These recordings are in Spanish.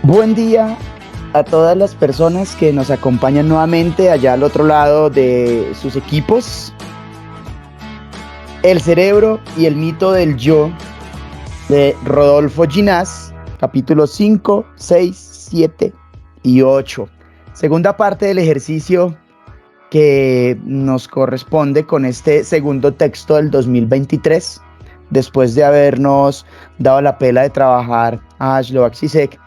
Buen día a todas las personas que nos acompañan nuevamente allá al otro lado de sus equipos. El cerebro y el mito del yo de Rodolfo Ginás, capítulos 5, 6, 7 y 8. Segunda parte del ejercicio que nos corresponde con este segundo texto del 2023, después de habernos dado la pela de trabajar a Slovak Zizek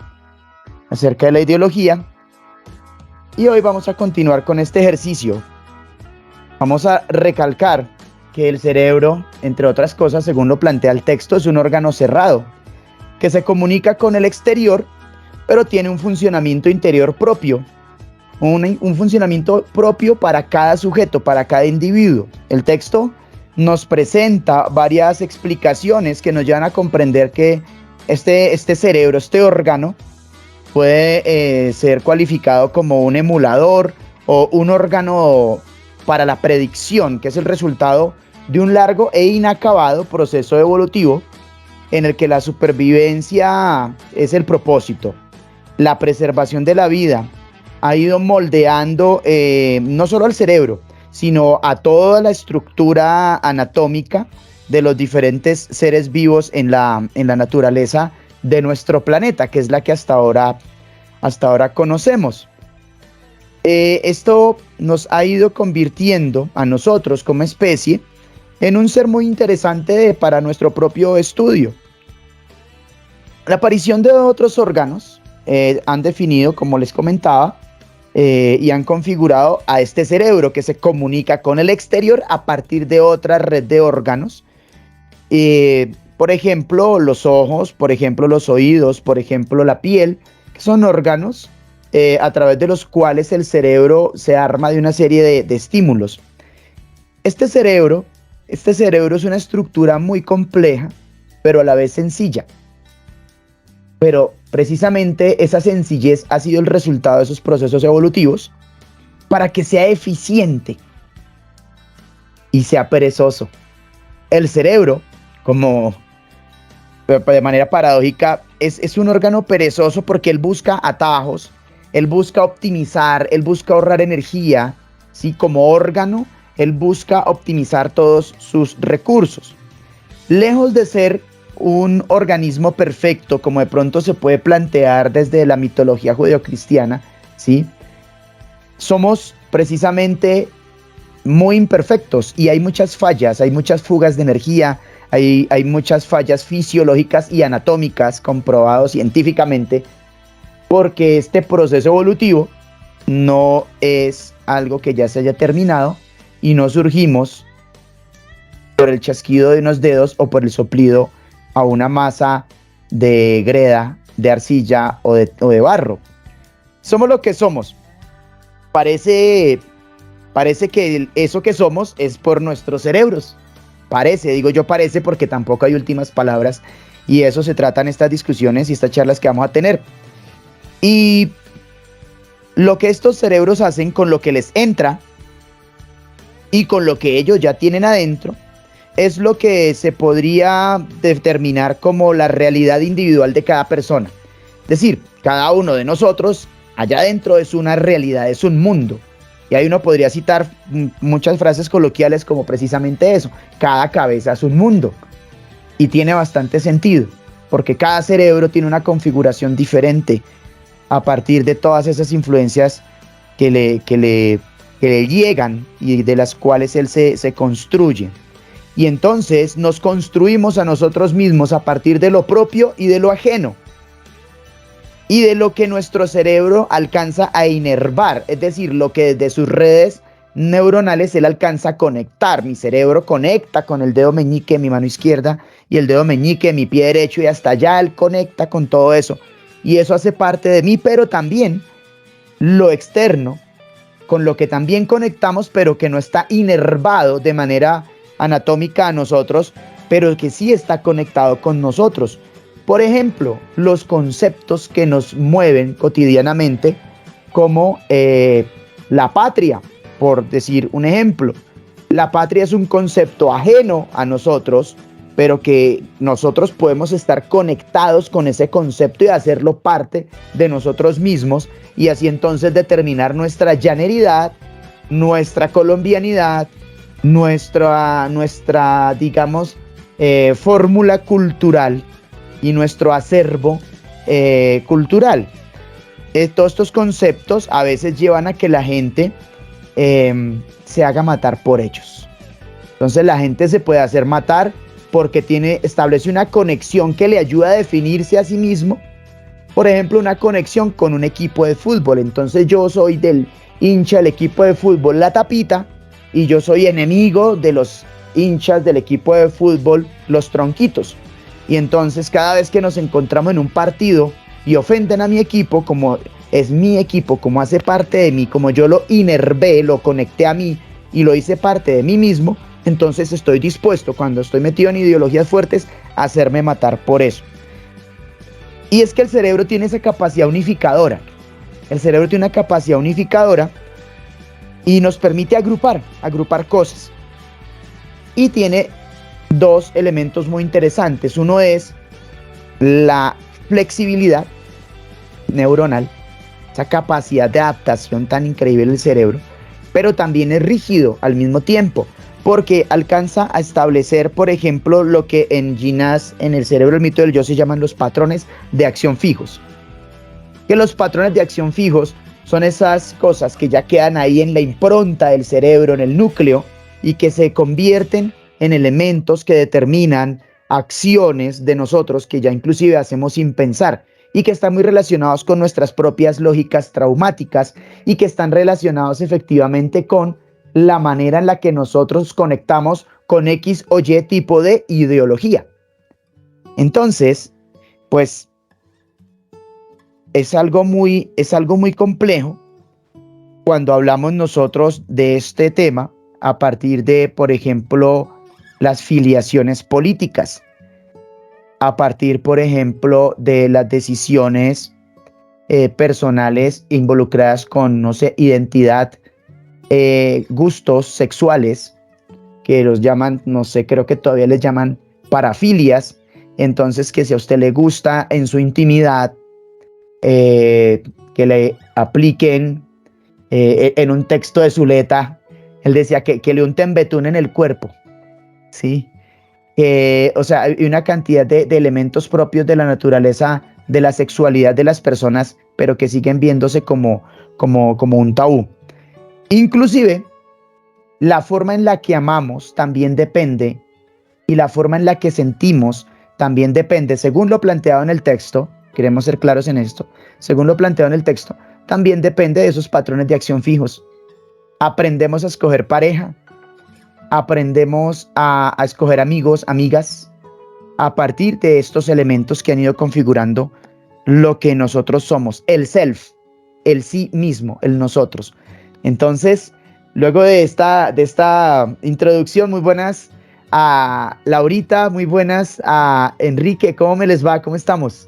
acerca de la ideología. Y hoy vamos a continuar con este ejercicio. Vamos a recalcar que el cerebro, entre otras cosas, según lo plantea el texto, es un órgano cerrado que se comunica con el exterior, pero tiene un funcionamiento interior propio, un funcionamiento propio para cada sujeto, para cada individuo. El texto nos presenta varias explicaciones que nos llevan a comprender que este cerebro, este órgano, puede ser cualificado como un emulador o un órgano para la predicción, que es el resultado de un largo e inacabado proceso evolutivo en el que la supervivencia es el propósito. La preservación de la vida ha ido moldeando no solo al cerebro, sino a toda la estructura anatómica de los diferentes seres vivos en la naturaleza de nuestro planeta, que es la que hasta ahora conocemos. Esto nos ha ido convirtiendo a nosotros como especie en un ser muy interesante para nuestro propio estudio. La aparición de otros órganos han definido, como les comentaba, y han configurado a este cerebro que se comunica con el exterior a partir de otra red de órganos. Por ejemplo, los ojos, por ejemplo, los oídos, por ejemplo, la piel, que son órganos a través de los cuales el cerebro se arma de una serie de estímulos. Este cerebro es una estructura muy compleja, pero a la vez sencilla. Pero precisamente esa sencillez ha sido el resultado de esos procesos evolutivos para que sea eficiente y sea perezoso. El cerebro, como de manera paradójica, es un órgano perezoso porque él busca atajos, él busca optimizar, él busca ahorrar energía, ¿sí? Como órgano, él busca optimizar todos sus recursos. Lejos de ser un organismo perfecto, como de pronto se puede plantear desde la mitología judeocristiana, ¿sí? Somos precisamente muy imperfectos y hay muchas fallas, hay muchas fugas de energía, hay muchas fallas fisiológicas y anatómicas comprobados científicamente, porque este proceso evolutivo no es algo que ya se haya terminado y no surgimos por el chasquido de unos dedos o por el soplido a una masa de greda, de arcilla o de barro. Somos lo que somos. Parece que eso que somos es por nuestros cerebros. Parece, digo yo parece porque tampoco hay últimas palabras y eso se tratan estas discusiones y estas charlas que vamos a tener. Y lo que estos cerebros hacen con lo que les entra y con lo que ellos ya tienen adentro es lo que se podría determinar como la realidad individual de cada persona. Es decir, cada uno de nosotros allá adentro es una realidad, es un mundo. Y ahí uno podría citar muchas frases coloquiales como precisamente eso. Cada cabeza es un mundo. Y tiene bastante sentido, porque cada cerebro tiene una configuración diferente a partir de todas esas influencias que le llegan y de las cuales él se construye. Y entonces nos construimos a nosotros mismos a partir de lo propio y de lo ajeno. Y de lo que nuestro cerebro alcanza a inervar, es decir, lo que desde sus redes neuronales él alcanza a conectar. Mi cerebro conecta con el dedo meñique de mi mano izquierda y el dedo meñique de mi pie derecho y hasta allá él conecta con todo eso. Y eso hace parte de mí, pero también lo externo, con lo que también conectamos, pero que no está inervado de manera anatómica a nosotros, pero que sí está conectado con nosotros. Por ejemplo, los conceptos que nos mueven cotidianamente, como la patria, por decir un ejemplo. La patria es un concepto ajeno a nosotros, pero que nosotros podemos estar conectados con ese concepto y hacerlo parte de nosotros mismos, y así entonces determinar nuestra llaneridad, nuestra colombianidad, nuestra digamos, fórmula cultural y nuestro acervo cultural. Todos estos conceptos a veces llevan a que la gente se haga matar por ellos. Entonces la gente se puede hacer matar porque establece una conexión que le ayuda a definirse a sí mismo. Por ejemplo, una conexión con un equipo de fútbol. Entonces yo soy del hincha del equipo de fútbol La Tapita y yo soy enemigo de los hinchas del equipo de fútbol Los Tronquitos. Y entonces cada vez que nos encontramos en un partido y ofenden a mi equipo, como es mi equipo, como hace parte de mí, como yo lo inervé, lo conecté a mí y lo hice parte de mí mismo, entonces estoy dispuesto, cuando estoy metido en ideologías fuertes, a hacerme matar por eso. Y es que el cerebro tiene esa capacidad unificadora. El cerebro tiene una capacidad unificadora y nos permite agrupar cosas. Y tiene dos elementos muy interesantes. Uno es la flexibilidad neuronal, esa capacidad de adaptación tan increíble del cerebro, pero también es rígido al mismo tiempo, porque alcanza a establecer, por ejemplo, lo que en Ginás, en el cerebro del mito del yo, se llaman los patrones de acción fijos. Que los patrones de acción fijos son esas cosas que ya quedan ahí en la impronta del cerebro, en el núcleo, y que se convierten en elementos que determinan acciones de nosotros que ya inclusive hacemos sin pensar, y que están muy relacionados con nuestras propias lógicas traumáticas y que están relacionados efectivamente con la manera en la que nosotros conectamos con X o Y tipo de ideología. Entonces, pues es algo muy complejo cuando hablamos nosotros de este tema a partir de, por ejemplo, las filiaciones políticas, a partir, por ejemplo, de las decisiones personales involucradas con, no sé, identidad, gustos sexuales, que los llaman, no sé, creo que todavía les llaman parafilias. Entonces, que si a usted le gusta en su intimidad, que le apliquen en un texto de Zuleta, él decía que le unten betún en el cuerpo, ¿sí? O sea, hay una cantidad de elementos propios de la naturaleza, de la sexualidad de las personas, pero que siguen viéndose como un tabú. Inclusive, la forma en la que amamos también depende, y la forma en la que sentimos también depende, según lo planteado en el texto. Queremos ser claros en esto. Según lo planteado en el texto, también depende de esos patrones de acción fijos. Aprendemos a escoger pareja, aprendemos a escoger amigos, amigas, a partir de estos elementos que han ido configurando lo que nosotros somos, el self, el sí mismo, el nosotros. Entonces, luego de esta introducción, muy buenas a Laurita, muy buenas a Enrique. ¿Cómo me les va? ¿Cómo estamos?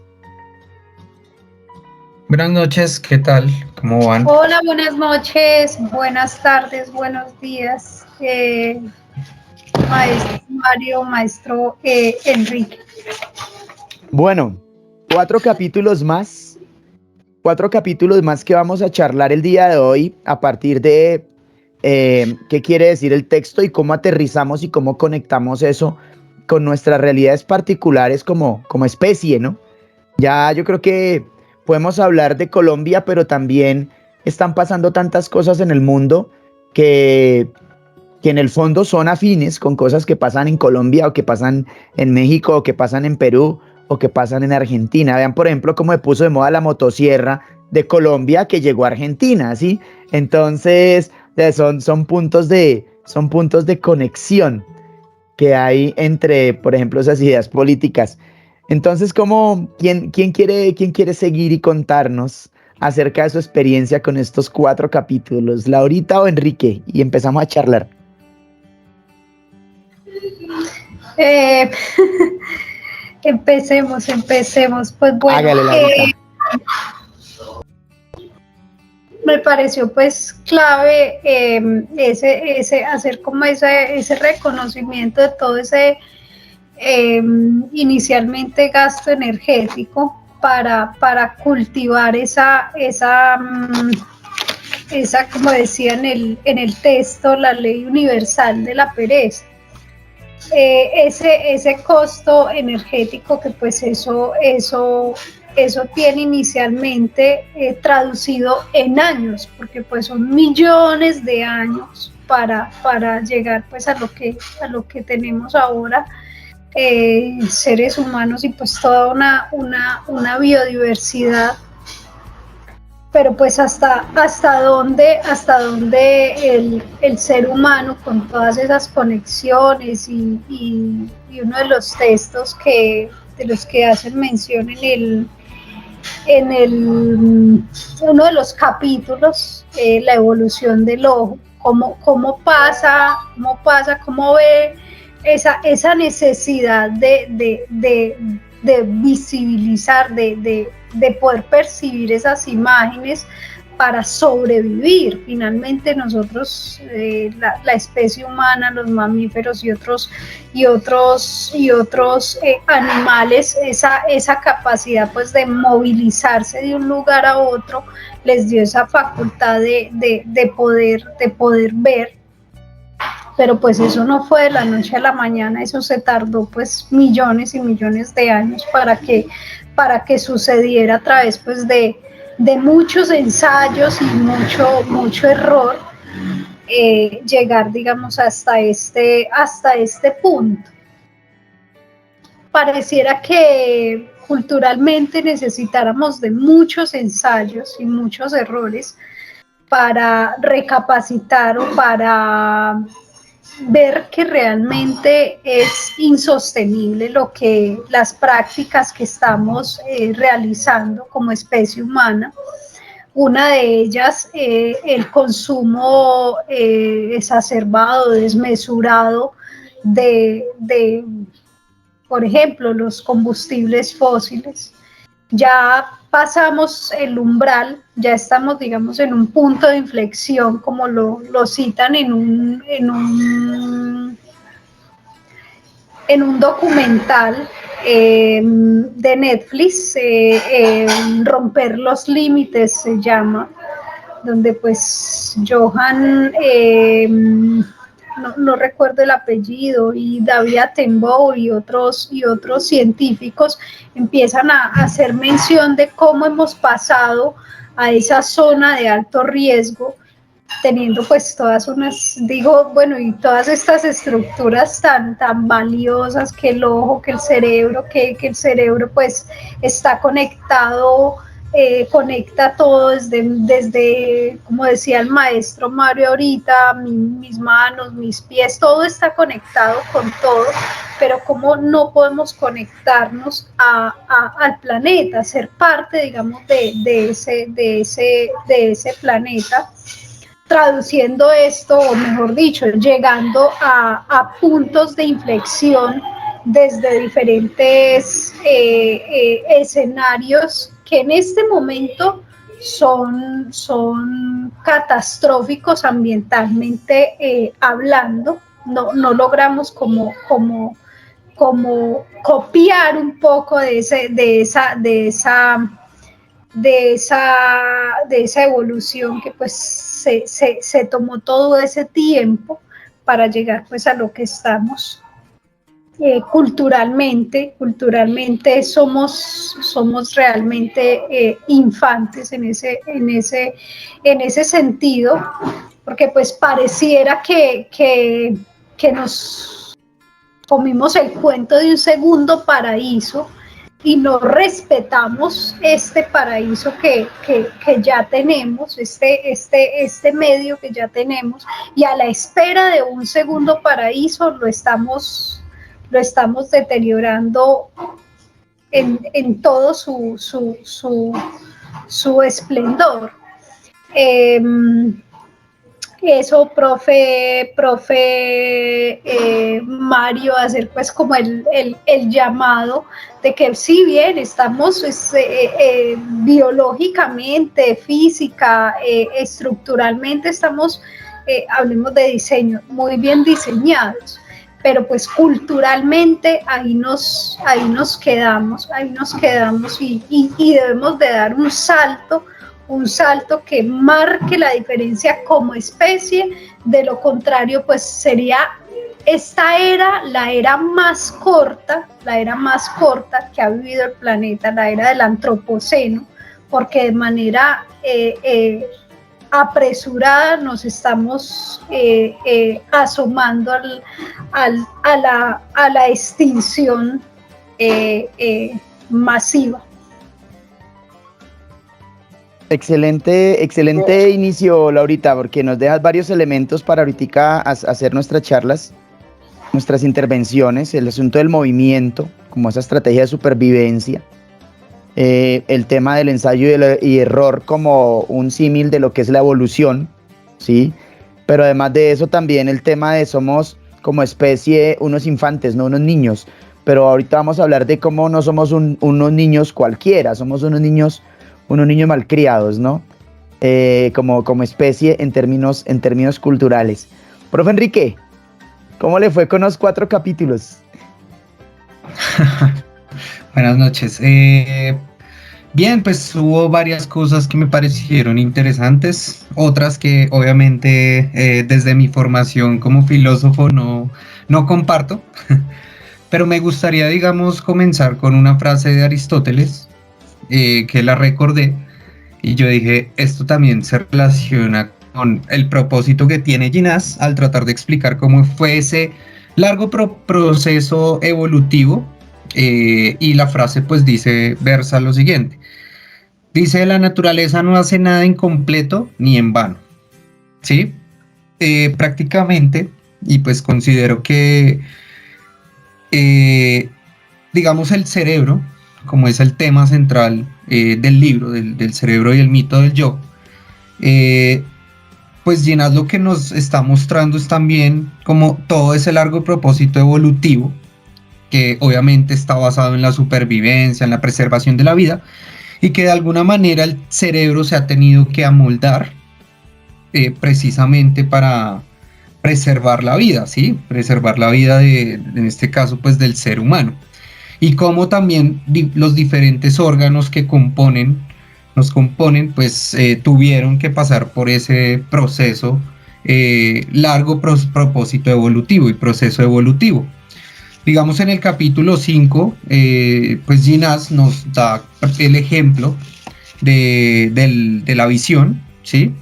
Buenas noches, ¿qué tal? ¿Cómo van? Hola, buenas noches, buenas tardes, buenos días, maestro Mario, maestro Enrique. Bueno, 4 capítulos más que vamos a charlar el día de hoy a partir de qué quiere decir el texto y cómo aterrizamos y cómo conectamos eso con nuestras realidades particulares como especie, ¿no? Ya yo creo que podemos hablar de Colombia, pero también están pasando tantas cosas en el mundo que en el fondo son afines con cosas que pasan en Colombia o que pasan en México o que pasan en Perú o que pasan en Argentina. Vean, por ejemplo, cómo se puso de moda la motosierra de Colombia que llegó a Argentina, ¿sí? Entonces, son puntos de conexión que hay entre, por ejemplo, esas ideas políticas. Entonces, ¿quién quiere seguir y contarnos acerca de su experiencia con estos 4 capítulos? ¿Laurita o Enrique? Y empezamos a charlar. Empecemos. Pues bueno, Hágale, Laurita. me pareció pues clave ese hacer como ese reconocimiento de todo ese inicialmente gasto energético para cultivar esa, como decía en el texto, la ley universal de la pereza. Ese costo energético que pues eso tiene inicialmente traducido en años, porque pues son millones de años para llegar pues a lo que tenemos ahora, seres humanos y pues toda una biodiversidad. Pero pues hasta dónde el ser humano, con todas esas conexiones y uno de los textos de los que hacen mención uno de los capítulos, la evolución del ojo, cómo ve esa necesidad de visibilizar, de poder percibir esas imágenes para sobrevivir. Finalmente nosotros, la especie humana, los mamíferos y otros animales, esa capacidad pues de movilizarse de un lugar a otro les dio esa facultad de poder ver. Pero pues eso no fue de la noche a la mañana, eso se tardó pues millones y millones de años para que sucediera a través pues de muchos ensayos y mucho error, llegar digamos hasta este punto. Pareciera que culturalmente necesitáramos de muchos ensayos y muchos errores para recapacitar o para ver que realmente es insostenible las prácticas que estamos realizando como especie humana. Una de ellas, el consumo exacerbado, desmesurado de, por ejemplo, los combustibles fósiles. Ya pasamos el umbral, ya estamos, digamos, en un punto de inflexión, como lo citan en un documental de Netflix, Romper los Límites se llama, donde pues Johan, no recuerdo el apellido, y David Attenborough y otros científicos empiezan a hacer mención de cómo hemos pasado a esa zona de alto riesgo, teniendo pues todas y todas estas estructuras tan valiosas, que el ojo, que el cerebro pues está conectado, conecta todo desde, como decía el maestro Mario ahorita, mis manos, mis pies, todo está conectado con todo, pero cómo no podemos conectarnos al planeta, ser parte, digamos, de ese planeta, traduciendo esto, o mejor dicho, llegando a puntos de inflexión desde diferentes escenarios que en este momento son catastróficos ambientalmente hablando. No logramos como copiar un poco de esa evolución que pues se tomó todo ese tiempo para llegar pues a lo que estamos. Culturalmente somos realmente infantes en ese sentido, porque pues pareciera que nos comimos el cuento de un segundo paraíso y no respetamos este paraíso que ya tenemos, este medio que ya tenemos, y a la espera de un segundo paraíso lo estamos deteriorando en todo su esplendor. Eso, profe Mario, hacer pues como el llamado de que si bien estamos biológicamente, física, estructuralmente estamos, hablemos de diseño, muy bien diseñados, pero pues culturalmente ahí nos quedamos y debemos de dar un salto que marque la diferencia como especie. De lo contrario, pues sería esta era, la era más corta que ha vivido el planeta, la era del antropoceno, porque de manera apresurada nos estamos asomando a la extinción masiva. Excelente inicio, Laurita, porque nos dejas varios elementos para ahorita hacer nuestras charlas, nuestras intervenciones, el asunto del movimiento, como esa estrategia de supervivencia, el tema del ensayo y error como un símil de lo que es la evolución, ¿sí? Pero además de eso también el tema de somos como especie unos infantes, no unos niños, pero ahorita vamos a hablar de cómo no somos unos niños cualquiera, somos unos niños malcriados, ¿no? Como especie en términos culturales. Profe Enrique, ¿cómo le fue con los 4 capítulos? Buenas noches. Bien, pues hubo varias cosas que me parecieron interesantes, otras que obviamente desde mi formación como filósofo no comparto, pero me gustaría, digamos, comenzar con una frase de Aristóteles, que la recordé, y yo dije, esto también se relaciona con el propósito que tiene Ginás al tratar de explicar cómo fue ese largo proceso evolutivo, y la frase pues versa lo siguiente. Dice, la naturaleza no hace nada incompleto ni en vano, ¿sí? Prácticamente, y pues considero que, digamos, el cerebro, como es el tema central del libro, del cerebro y el mito del yo, pues Ginás lo que nos está mostrando es también como todo ese largo propósito evolutivo, que obviamente está basado en la supervivencia, en la preservación de la vida, y que de alguna manera el cerebro se ha tenido que amoldar precisamente para preservar la vida, ¿sí? Preservar la vida en este caso, pues del ser humano. Y como también los diferentes órganos que nos componen, pues tuvieron que pasar por ese proceso, largo propósito evolutivo y proceso evolutivo. Digamos, en el capítulo 5, pues Ginás nos da el ejemplo de la visión, ¿sí?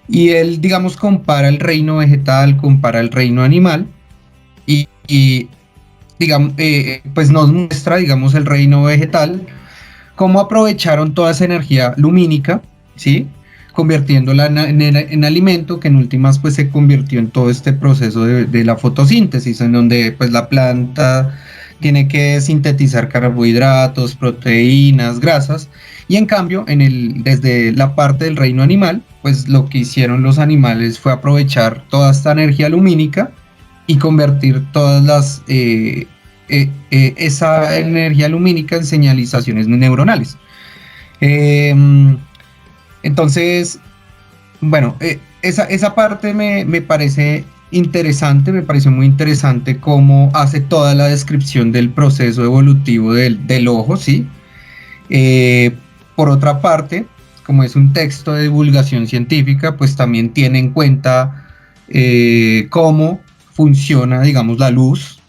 Y él, digamos, compara el reino vegetal, compara el reino animal, y digamos, pues nos muestra, digamos, el reino vegetal, cómo aprovecharon toda esa energía lumínica, ¿sí? Convirtiéndola en alimento, que en últimas pues se convirtió en todo este proceso de la fotosíntesis, en donde pues la planta tiene que sintetizar carbohidratos, proteínas, grasas, y en cambio desde la parte del reino animal, pues lo que hicieron los animales fue aprovechar toda esta energía lumínica y convertir todas esa energía lumínica en señalizaciones neuronales. Entonces, bueno, esa parte me parece interesante, me pareció muy interesante cómo hace toda la descripción del proceso evolutivo del ojo, ¿sí? Por otra parte, como es un texto de divulgación científica, pues también tiene en cuenta cómo funciona, digamos, la luz.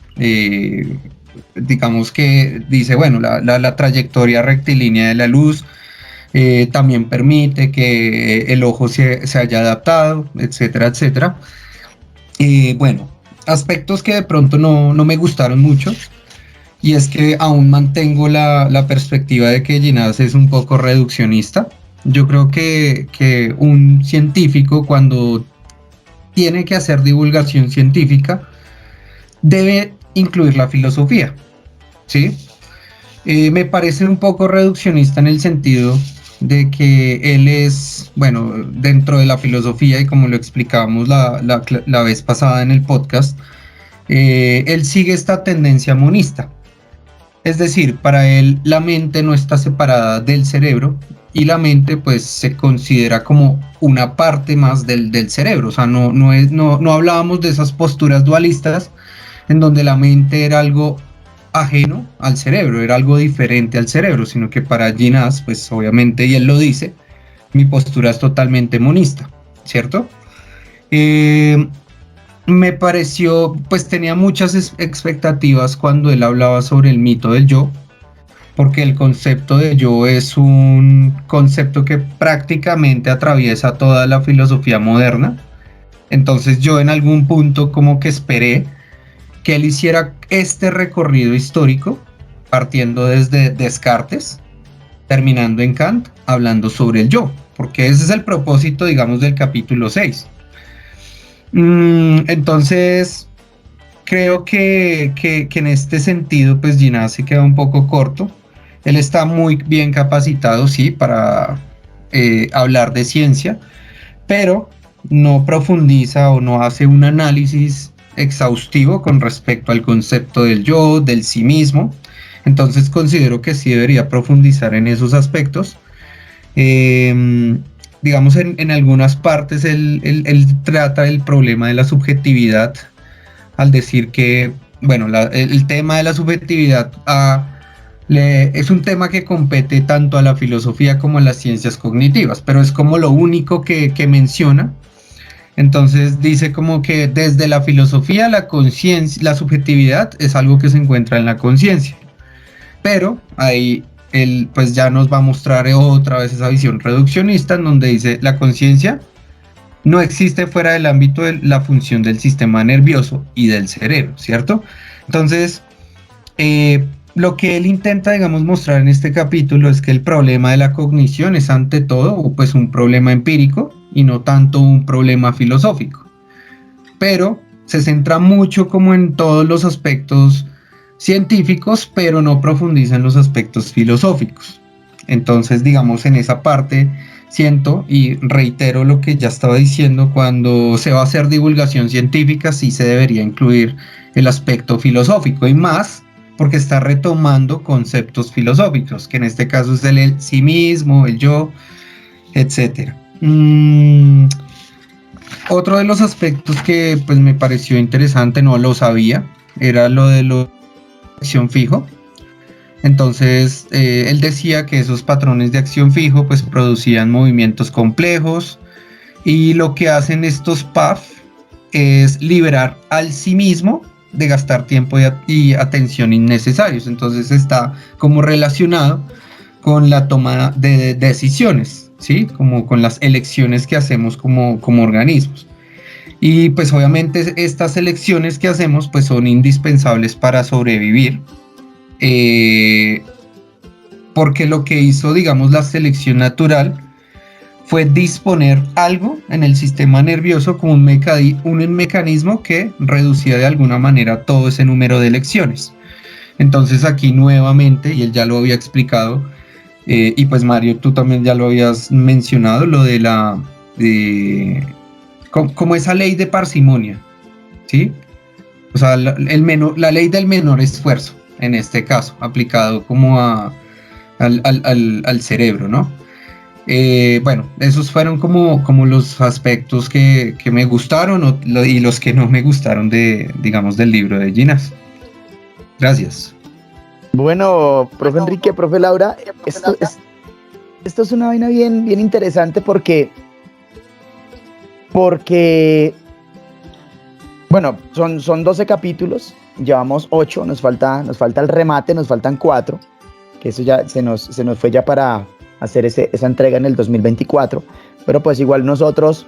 Digamos que dice, bueno, la trayectoria rectilínea de la luz también permite que el ojo se haya adaptado, etcétera, etcétera. Bueno, aspectos que de pronto no me gustaron mucho, y es que aún mantengo la perspectiva de que Ginás es un poco reduccionista. Yo creo que un científico, cuando tiene que hacer divulgación científica, debe incluir la filosofía, ¿sí? Me parece un poco reduccionista en el sentido de que él es, bueno, dentro de la filosofía, y como lo explicábamos la vez pasada en el podcast, él sigue esta tendencia monista. Es decir, para él la mente no está separada del cerebro, y la mente pues se considera como una parte más del cerebro. O sea, no hablábamos de esas posturas dualistas, en donde la mente era algo ajeno al cerebro, era algo diferente al cerebro, sino que para Ginás, pues obviamente, y él lo dice, mi postura es totalmente monista, ¿cierto? Me pareció, pues tenía muchas expectativas cuando él hablaba sobre el mito del yo, porque el concepto de yo es un concepto que prácticamente atraviesa toda la filosofía moderna. Entonces yo en algún punto como que esperé que él hiciera este recorrido histórico, partiendo desde Descartes, terminando en Kant, hablando sobre el yo, porque ese es el propósito, digamos, del capítulo 6. Entonces, creo que en este sentido, pues Ginás se queda un poco corto. Él está muy bien capacitado, sí, para hablar de ciencia, pero no profundiza o no hace un análisis exhaustivo con respecto al concepto del yo, del sí mismo. Entonces considero que sí debería profundizar en esos aspectos. Digamos, en algunas partes él trata el problema de la subjetividad al decir que, bueno, el tema de la subjetividad es un tema que compete tanto a la filosofía como a las ciencias cognitivas, pero es como lo único que menciona. Entonces dice como que desde la filosofía la conciencia, la subjetividad es algo que se encuentra en la conciencia, pero ahí él pues ya nos va a mostrar otra vez esa visión reduccionista en donde dice la conciencia no existe fuera del ámbito de la función del sistema nervioso y del cerebro, ¿cierto? Entonces, lo que él intenta, digamos, mostrar en este capítulo es que el problema de la cognición es ante todo pues un problema empírico y no tanto un problema filosófico, pero se centra mucho como en todos los aspectos científicos, pero no profundiza en los aspectos filosóficos. Entonces, digamos, en esa parte siento y reitero lo que ya estaba diciendo, cuando se va a hacer divulgación científica sí se debería incluir el aspecto filosófico y más porque está retomando conceptos filosóficos, que en este caso es el sí mismo, el yo, etc. Otro de los aspectos que pues me pareció interesante, no lo sabía, era lo de la acción fijo. Entonces, él decía que esos patrones de acción fijo pues producían movimientos complejos y lo que hacen estos PAF es liberar al sí mismo de gastar tiempo y atención innecesarios. Entonces está como relacionado con la toma de decisiones, ¿sí? Como con las elecciones que hacemos como organismos. Y pues obviamente estas elecciones que hacemos pues son indispensables para sobrevivir. Porque lo que hizo, digamos, la selección natural fue disponer algo en el sistema nervioso como un mecanismo que reducía de alguna manera todo ese número de elecciones. Entonces aquí nuevamente, y él ya lo había explicado, y pues Mario, tú también ya lo habías mencionado, lo de como esa ley de parsimonia, ¿sí? O sea, la ley del menor esfuerzo, en este caso, aplicado como al cerebro, ¿no? Bueno, esos fueron como los aspectos que me gustaron y los que no me gustaron digamos, del libro de Ginás. Gracias. Bueno, profe Enrique, profe Laura, esto es una vaina bien interesante porque bueno, son 12 capítulos, llevamos 8, nos falta el remate, nos faltan 4, que eso ya se nos fue ya para hacer esa entrega en el 2024, pero pues igual nosotros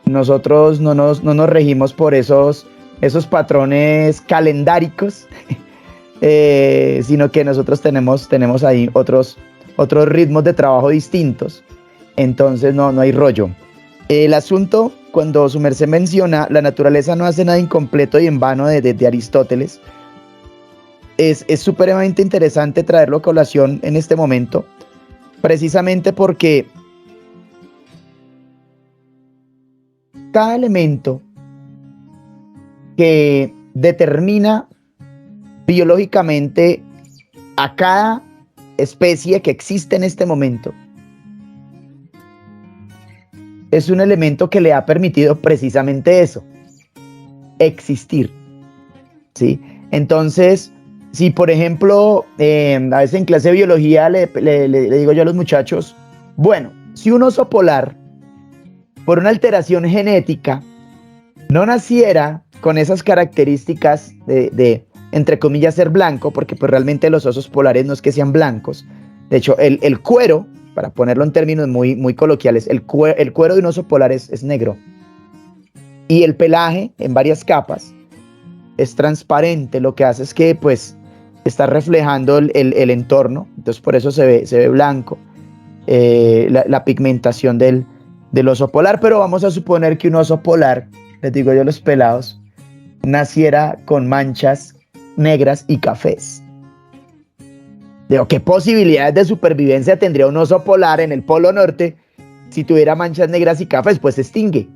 no nos regimos por esos patrones calendáricos, sino que nosotros tenemos ahí otros ritmos de trabajo distintos, entonces no hay rollo. El asunto, cuando su merced menciona la naturaleza no hace nada incompleto y en vano de Aristóteles, es supremamente interesante traerlo a colación en este momento, precisamente porque cada elemento que determina biológicamente a cada especie que existe en este momento es un elemento que le ha permitido precisamente eso, existir. ¿sí? Entonces, si por ejemplo, a veces en clase de biología le digo yo a los muchachos, bueno, si un oso polar, por una alteración genética, no naciera con esas características de entre comillas, ser blanco, porque pues realmente los osos polares no es que sean blancos. De hecho, el cuero, para ponerlo en términos muy coloquiales, el cuero de un oso polar es negro. Y el pelaje, en varias capas, es transparente. Lo que hace es que pues está reflejando el entorno, entonces por eso se ve blanco la pigmentación del oso polar. Pero vamos a suponer que un oso polar, les digo yo a los pelados, naciera con manchas negras y cafés. Digo, ¿qué posibilidades de supervivencia tendría un oso polar en el Polo Norte si tuviera manchas negras y cafés? Pues se extingue,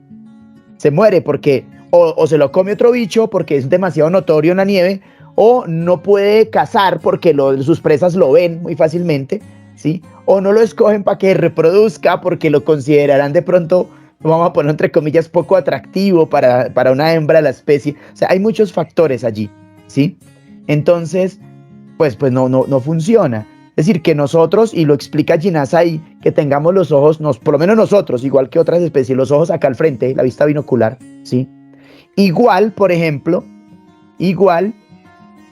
se muere, porque o se lo come otro bicho porque es demasiado notorio en la nieve, o no puede cazar porque sus presas lo ven muy fácilmente, ¿sí? O no lo escogen para que reproduzca porque lo considerarán de pronto, vamos a poner entre comillas, poco atractivo para una hembra de la especie. O sea, hay muchos factores allí, ¿sí? Entonces, pues no funciona. Es decir, que nosotros, y lo explica Ginás ahí, que tengamos los ojos, por lo menos nosotros, igual que otras especies, los ojos acá al frente, la vista binocular, ¿sí? Igual, por ejemplo, igual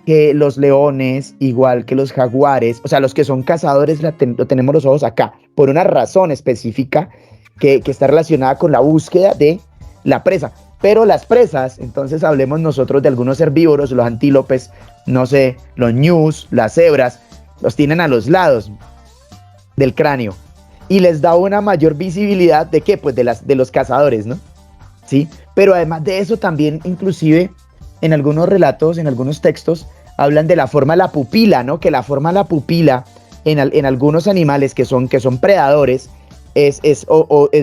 que los leones, igual que los jaguares, o sea, los que son cazadores, lo tenemos los ojos acá, por una razón específica que está relacionada con la búsqueda de la presa. Pero las presas, entonces hablemos nosotros de algunos herbívoros, los antílopes, no sé, los ñus, las cebras, los tienen a los lados del cráneo y les da una mayor visibilidad ¿de qué? Pues de los cazadores, ¿no? ¿Sí? Pero además de eso también, inclusive, en algunos relatos, en algunos textos, hablan de la forma de la pupila, ¿no? Que la forma de la pupila en algunos animales que son predadores es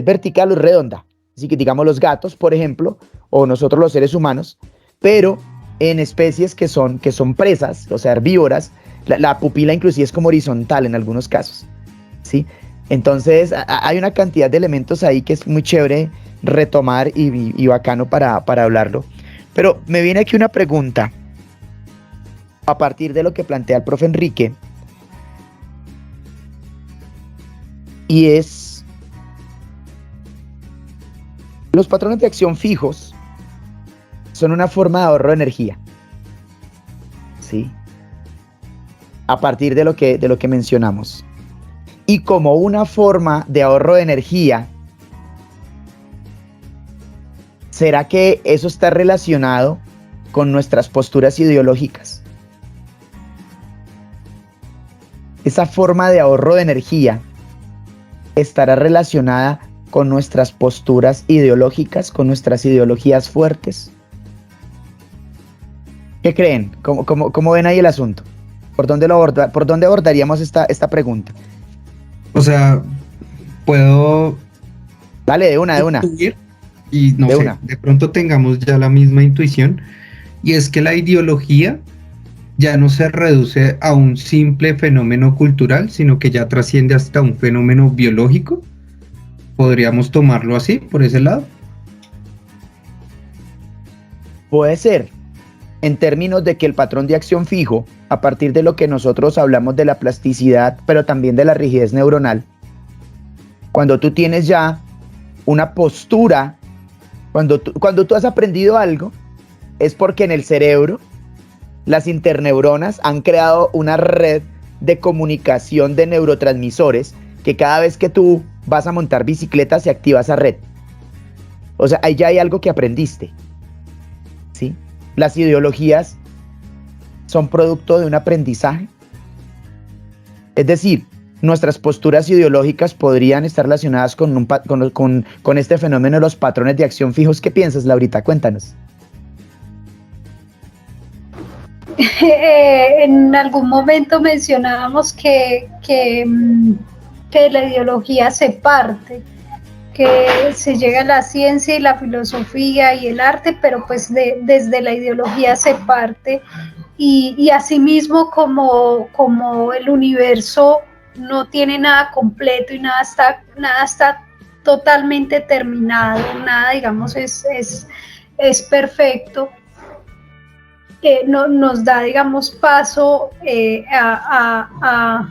vertical o redonda. Así que digamos los gatos, por ejemplo, o nosotros los seres humanos, pero en especies que son presas, o sea, herbívoras, la pupila inclusive es como horizontal en algunos casos, ¿sí? Entonces hay una cantidad de elementos ahí que es muy chévere retomar y bacano para hablarlo. Pero me viene aquí una pregunta a partir de lo que plantea el profe Enrique, y es: los patrones de acción fijos son una forma de ahorro de energía, ¿sí? A partir de lo que mencionamos. Y como una forma de ahorro de energía, ¿será que eso está relacionado con nuestras posturas ideológicas? Esa forma de ahorro de energía estará relacionada con nuestras posturas ideológicas, con nuestras ideologías fuertes. ¿Qué creen? ¿Cómo ven ahí el asunto? ¿Por dónde abordaríamos esta pregunta? O sea, puedo... Dale, de una. Y no sé, de pronto tengamos ya la misma intuición, y es que la ideología ya no se reduce a un simple fenómeno cultural, sino que ya trasciende hasta un fenómeno biológico. ¿Podríamos tomarlo así, por ese lado? Puede ser, en términos de que el patrón de acción fijo, a partir de lo que nosotros hablamos de la plasticidad, pero también de la rigidez neuronal, cuando tú tienes ya una postura, cuando tú has aprendido algo, es porque en el cerebro las interneuronas han creado una red de comunicación de neurotransmisores que cada vez que tú vas a montar bicicleta se activa esa red. O sea, ahí ya hay algo que aprendiste, ¿sí? Las ideologías son producto de un aprendizaje. Es decir, nuestras posturas ideológicas podrían estar relacionadas con este fenómeno de los patrones de acción fijos. ¿Qué piensas, Laurita? Cuéntanos. En algún momento mencionábamos que la ideología se parte, que se llega a la ciencia y la filosofía y el arte, pero pues desde la ideología se parte, y asimismo como el universo no tiene nada completo y nada está totalmente terminado, nada digamos es perfecto. nos da, digamos, paso a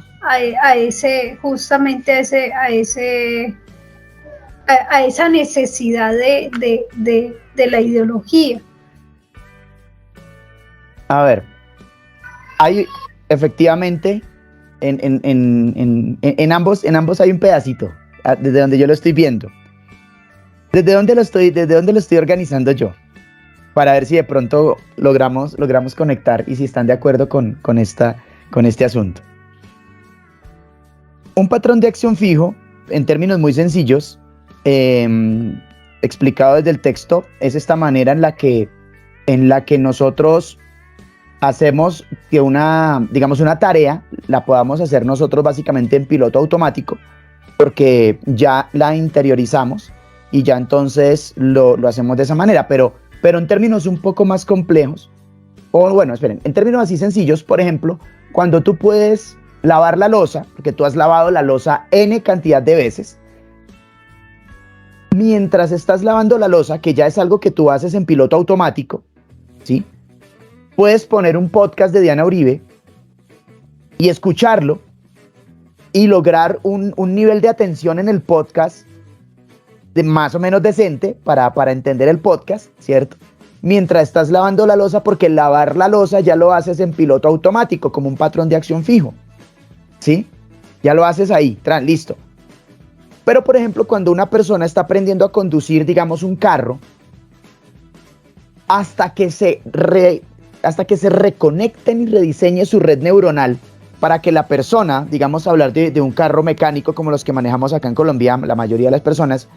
ese, justamente a esa necesidad de la ideología. A ver, hay efectivamente en ambos hay un pedacito, desde donde yo lo estoy viendo. ¿Desde dónde lo estoy organizando yo? Para ver si de pronto logramos conectar y si están de acuerdo con este asunto. Un patrón de acción fijo, en términos muy sencillos, explicado desde el texto, es esta manera en la que nosotros hacemos que una tarea la podamos hacer nosotros básicamente en piloto automático, porque ya la interiorizamos y ya entonces lo hacemos de esa manera, pero en términos un poco más complejos, en términos así sencillos, por ejemplo, cuando tú puedes lavar la loza, porque tú has lavado la loza N cantidad de veces, mientras estás lavando la loza, que ya es algo que tú haces en piloto automático, ¿sí? Puedes poner un podcast de Diana Uribe y escucharlo y lograr un nivel de atención en el podcast más o menos decente para entender el podcast, ¿cierto? Mientras estás lavando la loza, porque lavar la loza ya lo haces en piloto automático, como un patrón de acción fijo, ¿sí? Ya lo haces ahí, listo. Pero, por ejemplo, cuando una persona está aprendiendo a conducir, digamos, un carro, hasta que se reconecten y rediseñe su red neuronal para que la persona, digamos, hablar de un carro mecánico como los que manejamos acá en Colombia, la mayoría de las personas,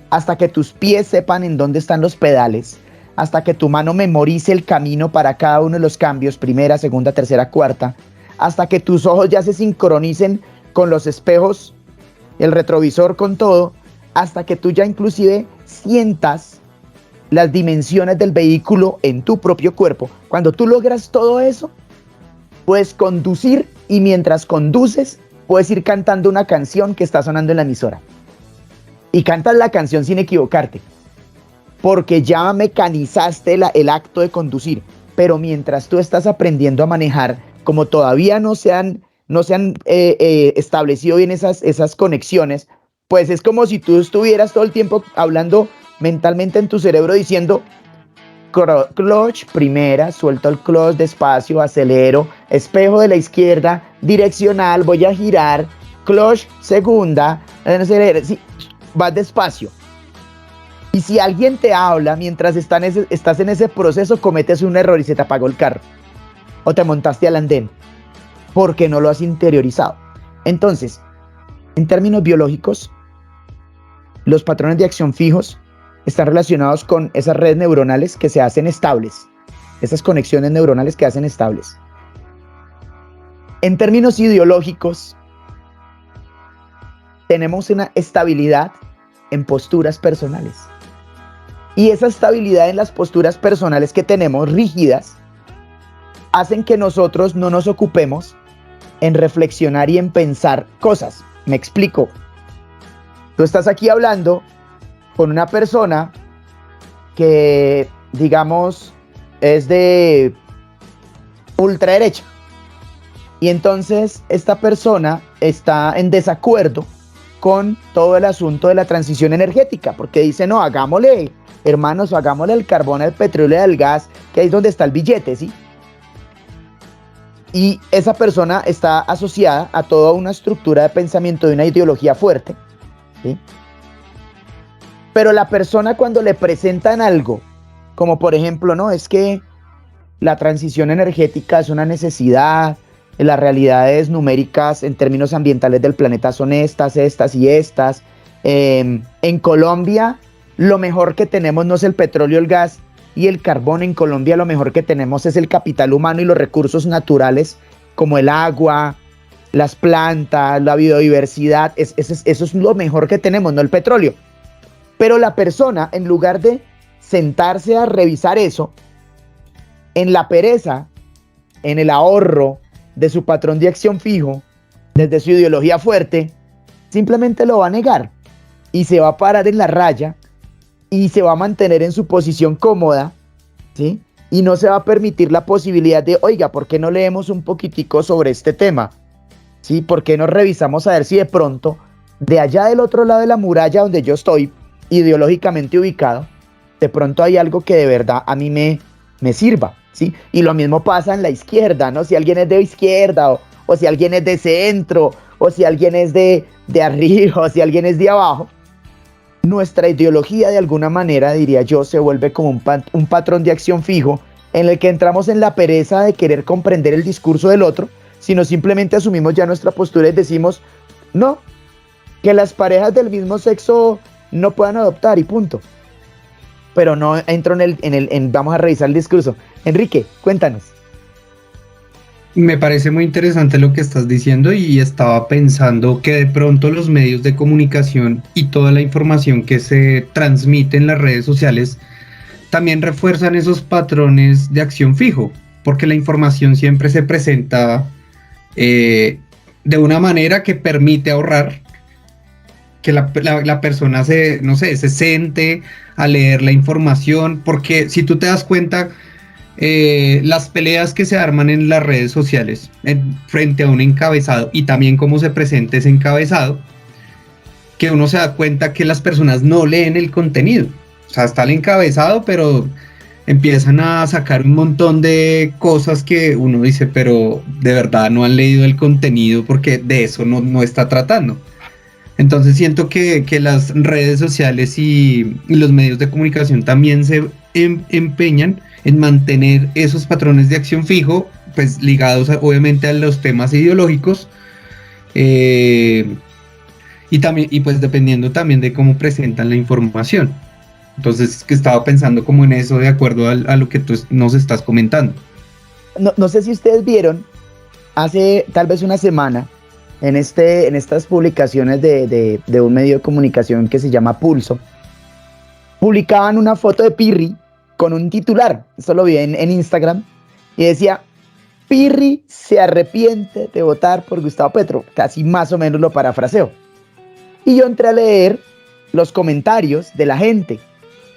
hasta que tus pies sepan en dónde están los pedales, hasta que tu mano memorice el camino para cada uno de los cambios, primera, segunda, tercera, cuarta, hasta que tus ojos ya se sincronicen con los espejos, el retrovisor, con todo, hasta que tú ya inclusive sientas las dimensiones del vehículo en tu propio cuerpo. Cuando tú logras todo eso, puedes conducir, y mientras conduces puedes ir cantando una canción que está sonando en la emisora. Y cantas la canción sin equivocarte, porque ya mecanizaste el acto de conducir. Pero mientras tú estás aprendiendo a manejar, como todavía no se han establecido bien esas conexiones, pues es como si tú estuvieras todo el tiempo hablando mentalmente en tu cerebro diciendo: clutch primera, suelto el clutch despacio, acelero, espejo de la izquierda, direccional, voy a girar, clutch segunda, acelero, sí, vas despacio. Y si alguien te habla mientras estás en ese proceso, cometes un error y se te apagó el carro, o te montaste al andén, porque no lo has interiorizado. Entonces, en términos biológicos, los patrones de acción fijos están relacionados con esas redes neuronales que se hacen estables, esas conexiones neuronales que hacen estables. En términos ideológicos, tenemos una estabilidad en posturas personales. Y esa estabilidad en las posturas personales que tenemos rígidas hacen que nosotros no nos ocupemos en reflexionar y en pensar cosas. Me explico. Tú estás aquí hablando con una persona que, digamos, es de ultraderecha. Y entonces esta persona está en desacuerdo con todo el asunto de la transición energética, porque dice: no, hagámosle, hermanos, hagámosle el carbón, al petróleo y al gas, que ahí es donde está el billete, ¿sí? Y esa persona está asociada a toda una estructura de pensamiento de una ideología fuerte, ¿sí? Pero la persona, cuando le presentan algo, como por ejemplo, no, es que la transición energética es una necesidad, las realidades numéricas en términos ambientales del planeta son estas y estas. En Colombia, lo mejor que tenemos no es el petróleo, el gas y el carbón. En Colombia lo mejor que tenemos es el capital humano y los recursos naturales, como el agua, las plantas, la biodiversidad. Eso es lo mejor que tenemos, no el petróleo. Pero la persona, en lugar de sentarse a revisar eso, en la pereza, en el ahorro de su patrón de acción fijo, desde su ideología fuerte, simplemente lo va a negar y se va a parar en la raya y se va a mantener en su posición cómoda, ¿sí? y no se va a permitir la posibilidad de, oiga, ¿por qué no leemos un poquitico sobre este tema? ¿Sí? ¿Por qué no revisamos a ver si de pronto, de allá del otro lado de la muralla donde yo estoy, ideológicamente ubicado, de pronto hay algo que de verdad a mí me sirva, ¿sí? Y lo mismo pasa en la izquierda, ¿no? Si alguien es de izquierda o si alguien es de centro o si alguien es de arriba o si alguien es de abajo, nuestra ideología de alguna manera, diría yo, se vuelve como un patrón de acción fijo en el que entramos en la pereza de querer comprender el discurso del otro, sino simplemente asumimos ya nuestra postura y decimos, no, que las parejas del mismo sexo no puedan adoptar y punto. Pero no entro vamos a revisar el discurso. Enrique, cuéntanos. Me parece muy interesante lo que estás diciendo y estaba pensando que de pronto los medios de comunicación y toda la información que se transmite en las redes sociales también refuerzan esos patrones de acción fijo, porque la información siempre se presenta de una manera que permite ahorrar, que la persona no sé, se siente a leer la información, porque si tú te das cuenta, las peleas que se arman en las redes sociales frente a un encabezado y también cómo se presenta ese encabezado, que uno se da cuenta que las personas no leen el contenido. O sea, está el encabezado, pero empiezan a sacar un montón de cosas que uno dice, pero de verdad no han leído el contenido porque de eso no está tratando. Entonces siento que las redes sociales y los medios de comunicación también se empeñan en mantener esos patrones de acción fijo, pues ligados obviamente a los temas ideológicos, y pues dependiendo también de cómo presentan la información. Entonces que estaba pensando como en eso de acuerdo a lo que tú nos estás comentando. No sé si ustedes vieron hace tal vez una semana en estas publicaciones de un medio de comunicación que se llama Pulso, publicaban una foto de Pirri con un titular, esto lo vi en Instagram, y decía, Pirri se arrepiente de votar por Gustavo Petro, casi más o menos lo parafraseo. Y yo entré a leer los comentarios de la gente.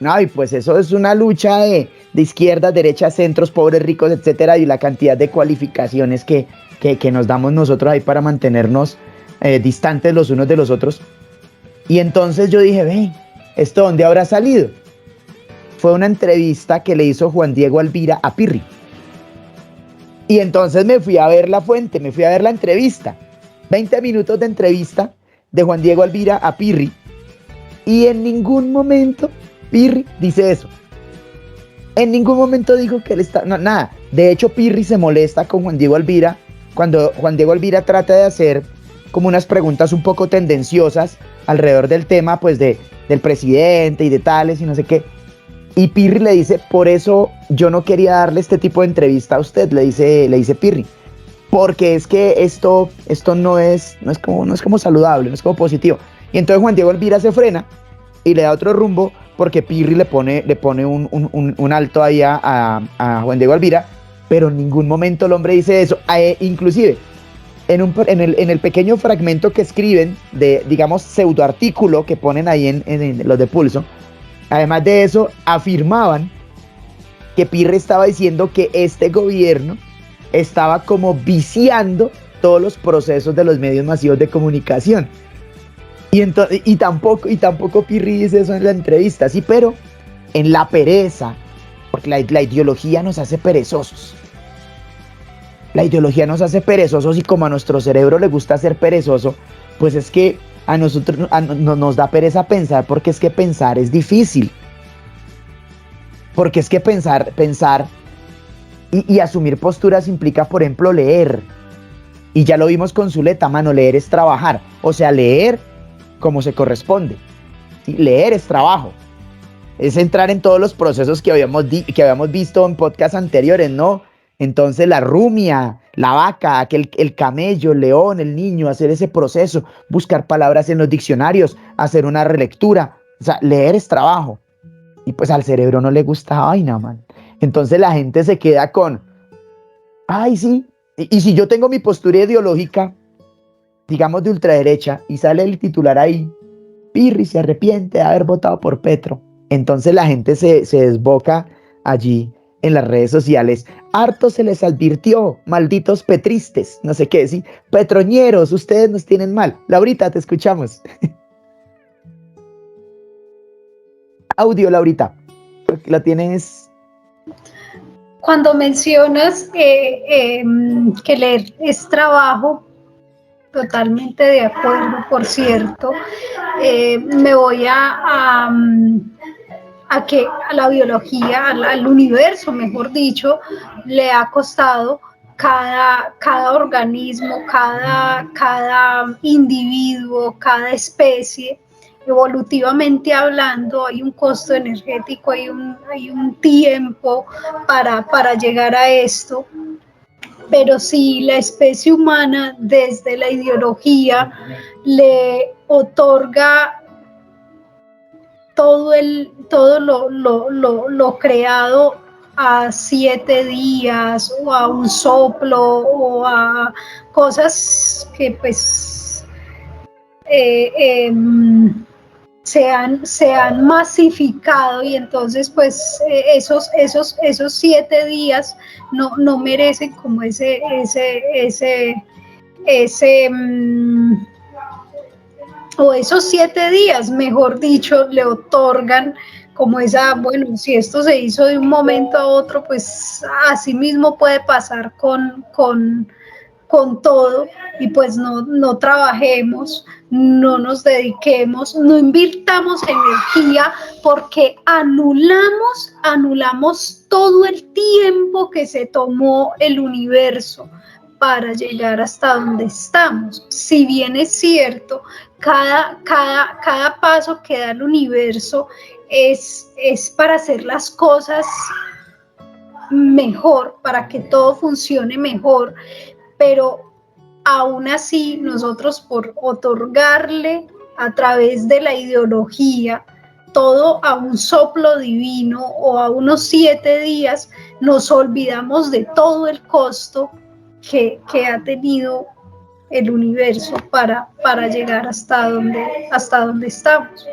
No, y pues eso es una lucha de izquierdas, derechas, centros, pobres, ricos, etcétera, y la cantidad de cualificaciones que nos damos nosotros ahí para mantenernos distantes los unos de los otros. Y entonces yo dije, ve, ¿esto dónde habrá salido? Fue una entrevista que le hizo Juan Diego Alvira a Pirri. Y entonces me fui a ver la fuente, me fui a ver la entrevista. 20 minutos de entrevista de Juan Diego Alvira a Pirri. Y en ningún momento Pirri dice eso. En ningún momento dijo que él está... No, nada. De hecho, Pirri se molesta con Juan Diego Alvira cuando Juan Diego Alvira trata de hacer como unas preguntas un poco tendenciosas alrededor del tema, pues del presidente y de tales y no sé qué. Y Pirri le dice, por eso yo no quería darle este tipo de entrevista a usted, le dice Pirri. Porque es que esto no es como saludable, no es como positivo. Y entonces Juan Diego Alvira se frena y le da otro rumbo porque Pirri le pone un alto ahí a Juan Diego Alvira, pero en ningún momento el hombre dice eso. Inclusive, en el pequeño fragmento que escriben de, digamos, pseudoartículo que ponen ahí en los de Pulso, además de eso, afirmaban que Pirri estaba diciendo que este gobierno estaba como viciando todos los procesos de los medios masivos de comunicación. Y tampoco Pirri dice eso en la entrevista, sí, pero en la pereza, porque la ideología nos hace perezosos. La ideología nos hace perezosos y como a nuestro cerebro le gusta ser perezoso, pues es que a nosotros nos da pereza pensar, porque es que pensar es difícil. Porque es que pensar y asumir posturas implica, por ejemplo, leer. Y ya lo vimos con Zuleta, mano, leer es trabajar. O sea, leer como se corresponde. ¿Sí? Leer es trabajo. Es entrar en todos los procesos que habíamos visto en podcasts anteriores, ¿no? Entonces la rumia, la vaca, el camello, el león, el niño, hacer ese proceso, buscar palabras en los diccionarios, hacer una relectura. O sea, leer es trabajo. Y pues al cerebro no le gusta vaina, man. Entonces la gente se queda con, ay, sí. Y si yo tengo mi postura ideológica, digamos de ultraderecha, y sale el titular ahí, Pirri se arrepiente de haber votado por Petro. Entonces la gente se desboca allí en las redes sociales. Harto se les advirtió, malditos petristes, no sé qué decir, petroñeros, ustedes nos tienen mal. Laurita, te escuchamos. Audio, Laurita, la tienes. Cuando mencionas que leer es trabajo, totalmente de acuerdo, por cierto. Me voy a que a la biología, al universo, mejor dicho, le ha costado cada organismo, cada individuo, cada especie, evolutivamente hablando, hay un costo energético, hay un tiempo para llegar a esto. Pero si la especie humana desde la ideología le otorga todo lo creado a 7 días o a un soplo o a cosas que pues se han masificado, y entonces pues esos 7 días no merecen como ese o esos 7 días, mejor dicho, le otorgan como esa, bueno, si esto se hizo de un momento a otro, pues así mismo puede pasar con todo, y pues no trabajemos, no nos dediquemos, no invirtamos energía, porque anulamos todo el tiempo que se tomó el universo para llegar hasta donde estamos. Si bien es cierto, cada paso que da el universo es para hacer las cosas mejor, para que todo funcione mejor, pero aún así nosotros, por otorgarle a través de la ideología todo a un soplo divino o a unos 7 días, nos olvidamos de todo el costo que ha tenido el universo para llegar hasta donde estamos.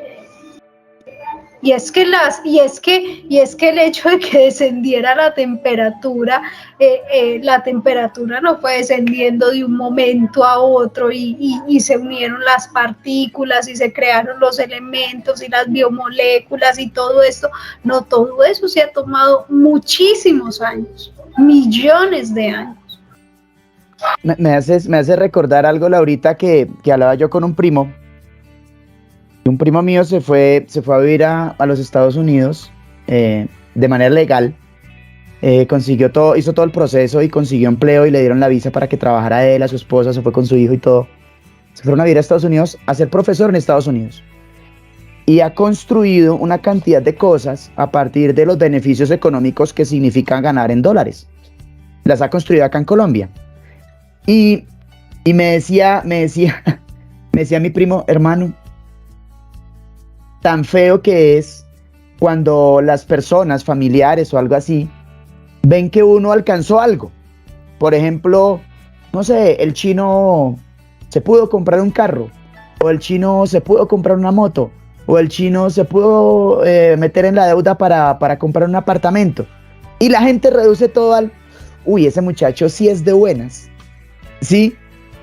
Y es que el hecho de que descendiera la temperatura no fue descendiendo de un momento a otro y se unieron las partículas y se crearon los elementos y las biomoléculas y todo esto. No, todo eso se ha tomado muchísimos años, millones de años. Me hace recordar algo, Laurita, que hablaba yo con un primo. Un primo mío se fue a vivir a los Estados Unidos de manera legal. Consiguió todo, hizo todo el proceso y consiguió empleo y le dieron la visa para que trabajara él, a su esposa, se fue con su hijo y todo. Se fueron a vivir a Estados Unidos a ser profesor en Estados Unidos. Y ha construido una cantidad de cosas a partir de los beneficios económicos que significan ganar en dólares. Las ha construido acá en Colombia. Y me decía mi primo, hermano, tan feo que es cuando las personas, familiares o algo así, ven que uno alcanzó algo. Por ejemplo, no sé, el chino se pudo comprar un carro, o el chino se pudo comprar una moto, o el chino se pudo meter en la deuda para comprar un apartamento. Y la gente reduce todo al, uy, ese muchacho sí es de buenas. ¿Sí?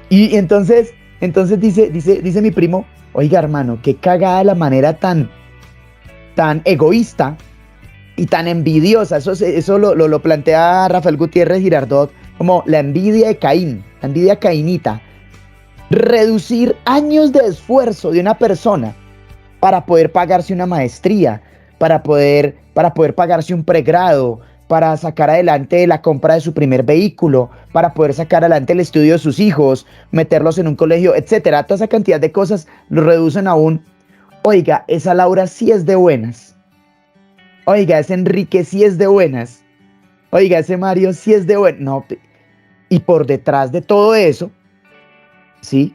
Y entonces dice mi primo, oiga, hermano, qué cagada la manera tan egoísta y tan envidiosa. Eso lo plantea Rafael Gutiérrez Girardot como la envidia de Caín, la envidia cainita. Reducir años de esfuerzo de una persona para poder pagarse una maestría, para poder pagarse un pregrado, para sacar adelante la compra de su primer vehículo, para poder sacar adelante el estudio de sus hijos, meterlos en un colegio, etcétera. Toda esa cantidad de cosas lo reducen a un, oiga, esa Laura sí es de buenas. Oiga, ese Enrique sí es de buenas. Oiga, ese Mario sí es de buenas. No, y por detrás de todo eso, ¿sí?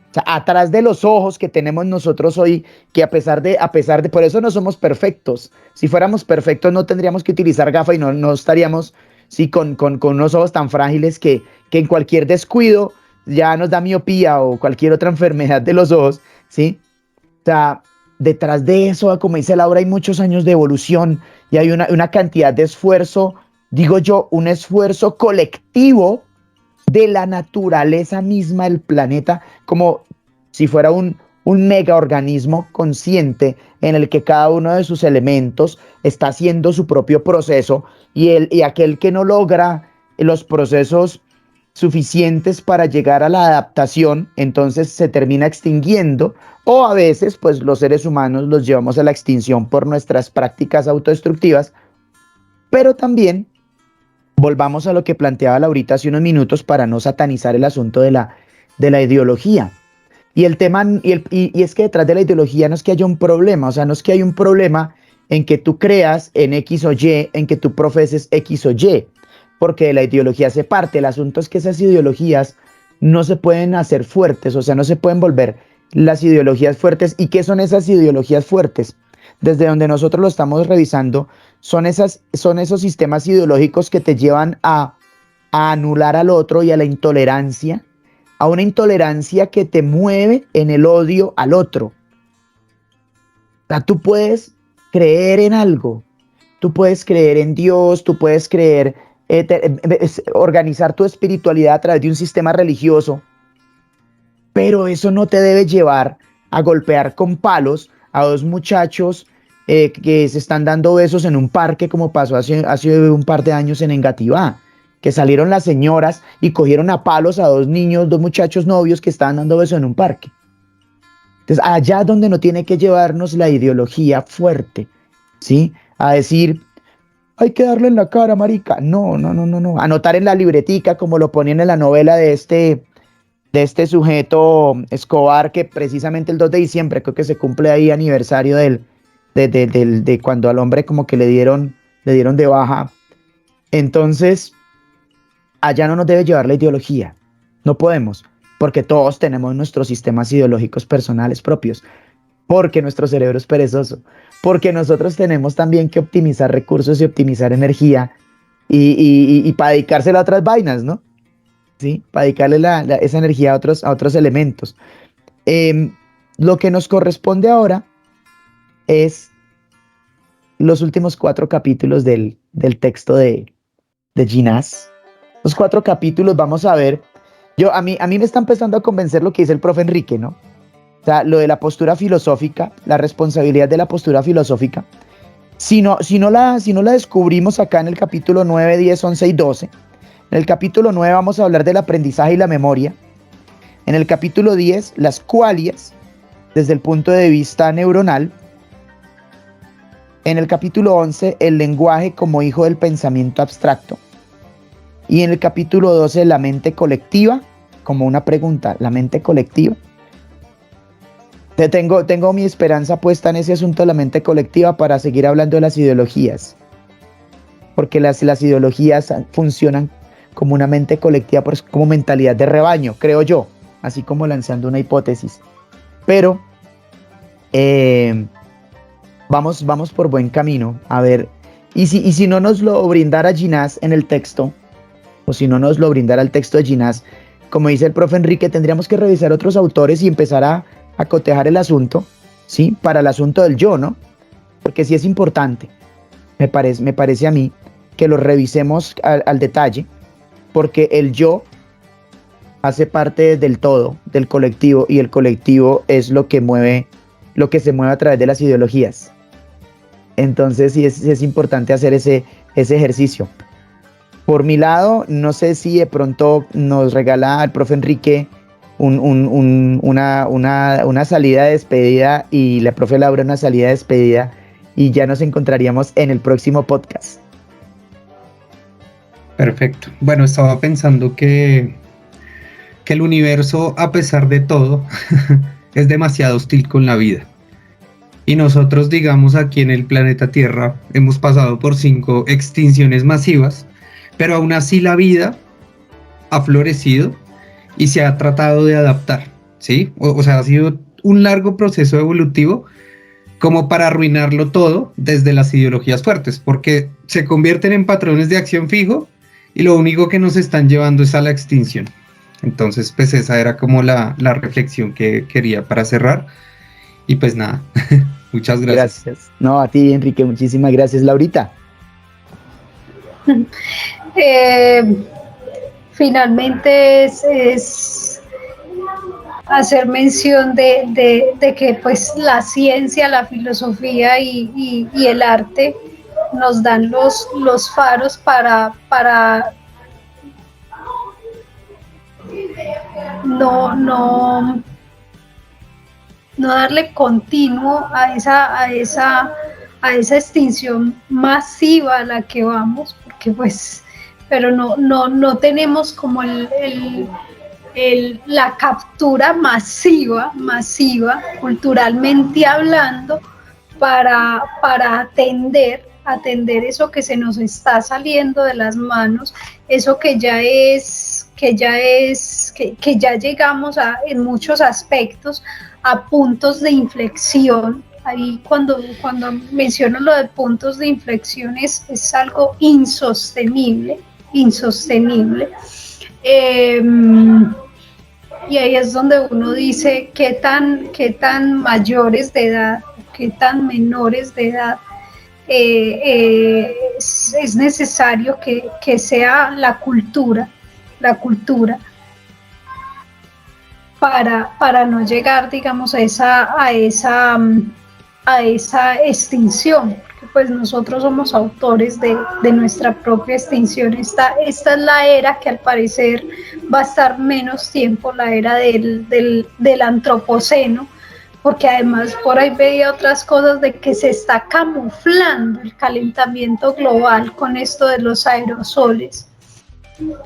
O sea, atrás de los ojos que tenemos nosotros hoy, que a pesar de, por eso no somos perfectos. Si fuéramos perfectos no tendríamos que utilizar gafas y no estaríamos, sí, con unos ojos tan frágiles que en cualquier descuido ya nos da miopía o cualquier otra enfermedad de los ojos, ¿sí? O sea, detrás de eso, como dice Laura, hay muchos años de evolución y hay una cantidad de esfuerzo, digo yo, un esfuerzo colectivo de la naturaleza misma del planeta, como si fuera un mega organismo consciente en el que cada uno de sus elementos está haciendo su propio proceso, y aquel que no logra los procesos suficientes para llegar a la adaptación, entonces se termina extinguiendo, o a veces pues los seres humanos los llevamos a la extinción por nuestras prácticas autodestructivas. Pero también volvamos a lo que planteaba Laurita hace unos minutos para no satanizar el asunto de la ideología. Y el tema, y es que detrás de la ideología no es que haya un problema, o sea, no es que haya un problema en que tú creas en X o Y, en que tú profeses X o Y, porque de la ideología se parte. El asunto es que esas ideologías no se pueden hacer fuertes, o sea, no se pueden volver las ideologías fuertes. ¿Y qué son esas ideologías fuertes? Desde donde nosotros lo estamos revisando, son esos sistemas ideológicos que te llevan a anular al otro y a la intolerancia, a una intolerancia que te mueve en el odio al otro. O sea, tú puedes creer en algo, tú puedes creer en Dios, tú puedes creer, organizar tu espiritualidad a través de un sistema religioso, pero eso no te debe llevar a golpear con palos a dos muchachos que se están dando besos en un parque, como pasó hace un par de años en Engativá, que salieron las señoras y cogieron a palos a dos muchachos novios que estaban dando besos en un parque. Entonces, allá es donde no tiene que llevarnos la ideología fuerte, ¿sí? A decir, hay que darle en la cara, marica. No. Anotar en la libretica, como lo ponían en la novela de este sujeto Escobar, que precisamente el 2 de diciembre, creo que se cumple ahí aniversario de cuando al hombre como que le dieron de baja. Entonces, allá no nos debe llevar la ideología. No podemos, porque todos tenemos nuestros sistemas ideológicos personales propios, porque nuestro cerebro es perezoso, porque nosotros tenemos también que optimizar recursos y optimizar energía y para dedicársela a otras vainas, ¿no? ¿Sí? Para dedicarle esa energía a otros elementos. Lo que nos corresponde ahora es los últimos 4 capítulos del texto de Ginás. Los 4 capítulos vamos a ver. A mí me está empezando a convencer lo que dice el profe Enrique, ¿no? O sea, lo de la postura filosófica, la responsabilidad de la postura filosófica. Si no la descubrimos acá en el capítulo 9, 10, 11 y 12, en el capítulo 9 vamos a hablar del aprendizaje y la memoria. En el capítulo 10, las qualias, desde el punto de vista neuronal. En el capítulo 11, el lenguaje como hijo del pensamiento abstracto. Y en el capítulo 12, la mente colectiva, como una pregunta, la mente colectiva. Tengo mi esperanza puesta en ese asunto de la mente colectiva para seguir hablando de las ideologías. Porque las ideologías funcionan como una mente colectiva, como mentalidad de rebaño, creo yo, así como lanzando una hipótesis. Pero vamos por buen camino. A ver, y si no nos lo brindara Ginás en el texto, o si no nos lo brindara el texto de Ginás, como dice el profe Enrique, tendríamos que revisar otros autores y empezar a cotejar el asunto, ¿sí? Para el asunto del yo, ¿no? Porque sí es importante, me parece a mí, que lo revisemos al detalle, porque el yo hace parte del todo, del colectivo, y el colectivo es lo que se mueve a través de las ideologías. Entonces sí es importante hacer ese ejercicio. Por mi lado, no sé si de pronto nos regala el profe Enrique una salida de despedida y la profe Laura una salida de despedida, y ya nos encontraríamos en el próximo podcast. Perfecto. Bueno, estaba pensando que el universo, a pesar de todo, es demasiado hostil con la vida. Y nosotros, digamos, aquí en el planeta Tierra, hemos pasado por 5 extinciones masivas, pero aún así la vida ha florecido y se ha tratado de adaptar, ¿sí? O sea, ha sido un largo proceso evolutivo como para arruinarlo todo desde las ideologías fuertes, porque se convierten en patrones de acción fijo y lo único que nos están llevando es a la extinción. Entonces, pues esa era como la reflexión que quería para cerrar. Y pues nada, Muchas gracias. Gracias. No, a ti, Enrique, muchísimas gracias. Laurita. Finalmente es hacer mención de que pues la ciencia, la filosofía y el arte nos dan los faros para no darle continuo a esa extinción masiva a la que vamos, porque pues, pero no tenemos como la captura masiva, culturalmente hablando, para atender eso que se nos está saliendo de las manos, eso que ya llegamos en muchos aspectos a puntos de inflexión. Ahí cuando menciono lo de puntos de inflexión es algo insostenible. Y ahí es donde uno dice qué tan mayores de edad, qué tan menores de edad es necesario que sea la cultura para no llegar, digamos, a esa extinción, porque pues nosotros somos autores de nuestra propia extinción. Esta es la era que al parecer va a estar menos tiempo, la era del antropoceno, porque además por ahí veía otras cosas de que se está camuflando el calentamiento global con esto de los aerosoles.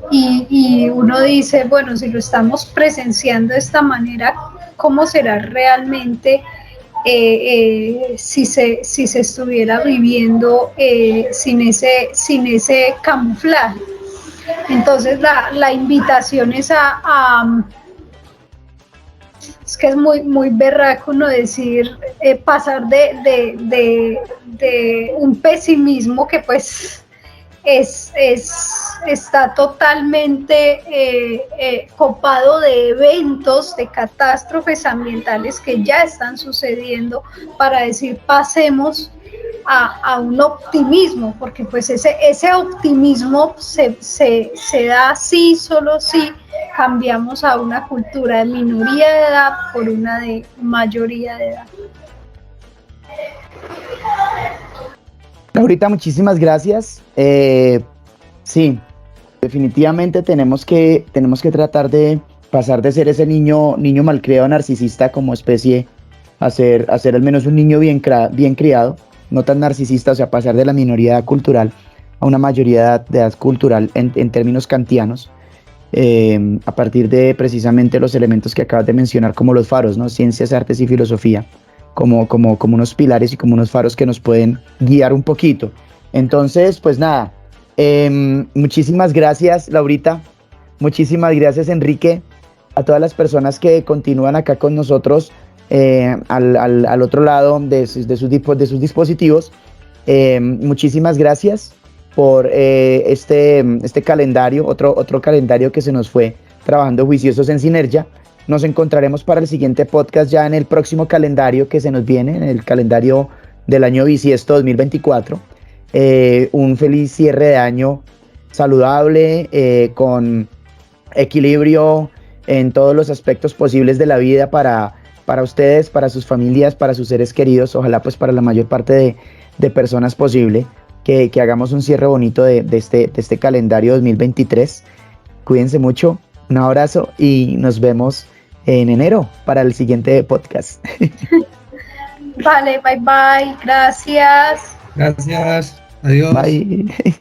Y uno dice, bueno, si lo estamos presenciando de esta manera, ¿cómo será realmente si se estuviera viviendo sin ese camuflaje? Entonces la invitación es es que es muy berraco uno decir, pasar de un pesimismo que pues está totalmente copado de eventos, de catástrofes ambientales que ya están sucediendo, para decir pasemos a un optimismo, porque pues ese optimismo se da así, solo si cambiamos a una cultura de minoría de edad por una de mayoría de edad. Laurita, muchísimas gracias. Sí, definitivamente tenemos que tratar de pasar de ser ese niño malcriado narcisista como especie a ser al menos un niño bien criado, no tan narcisista, o sea, pasar de la minoría cultural a una mayoría de edad cultural en términos kantianos, a partir de precisamente los elementos que acabas de mencionar como los faros, ¿no? Ciencias, artes y filosofía. Como unos pilares y como unos faros que nos pueden guiar un poquito. Entonces, pues nada, muchísimas gracias, Laurita, muchísimas gracias, Enrique, a todas las personas que continúan acá con nosotros al otro lado de sus dispositivos. Muchísimas gracias por este calendario, otro calendario que se nos fue trabajando juiciosos en Sinergia. Nos encontraremos para el siguiente podcast ya en el próximo calendario que se nos viene, en el calendario del año bisiesto 2024. Un feliz cierre de año saludable, con equilibrio en todos los aspectos posibles de la vida para ustedes, para sus familias, para sus seres queridos, ojalá pues para la mayor parte de personas posible, que hagamos un cierre bonito de este calendario 2023. Cuídense mucho. Un abrazo y nos vemos en enero para el siguiente podcast. Vale, bye bye, gracias. Gracias, adiós. Bye.